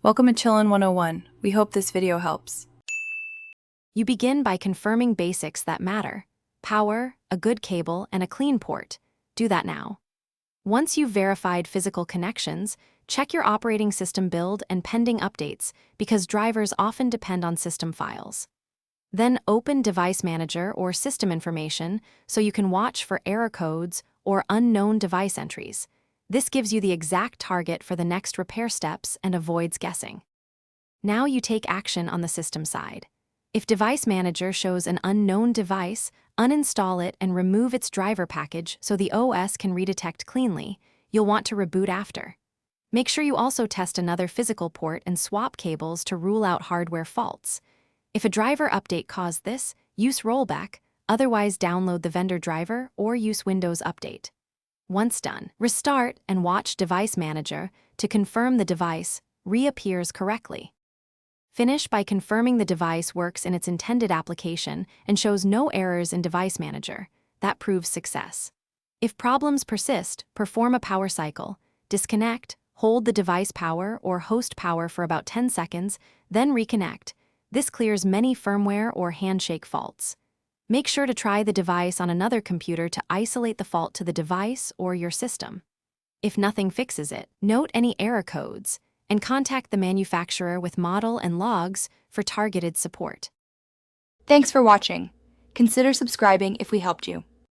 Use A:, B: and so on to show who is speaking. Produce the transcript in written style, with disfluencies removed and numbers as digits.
A: Welcome to Chillin' 101. We hope this video helps.
B: You begin by confirming basics that matter: power, a good cable, and a clean port. Do that now. Once you've verified physical connections, check your operating system build and pending updates, because drivers often depend on system files. Then open Device Manager or System Information so you can watch for error codes or unknown device entries. This gives you the exact target for the next repair steps and avoids guessing. Now you take action on the system side. If Device Manager shows an unknown device, uninstall it and remove its driver package so the OS can redetect cleanly. You'll want to reboot after. Make sure you also test another physical port and swap cables to rule out hardware faults. If a driver update caused this, use rollback, otherwise download the vendor driver or use Windows Update. Once done, restart and watch Device Manager to confirm the device reappears correctly. Finish by confirming the device works in its intended application and shows no errors in Device Manager. That proves success. If problems persist, perform a power cycle, disconnect, hold the device power or host power for about 10 seconds, then reconnect. This clears many firmware or handshake faults. Make sure to try the device on another computer to isolate the fault to the device or your system. If nothing fixes it, note any error codes and contact the manufacturer with model and logs for targeted support.
C: Thanks for watching. Consider subscribing if we helped you.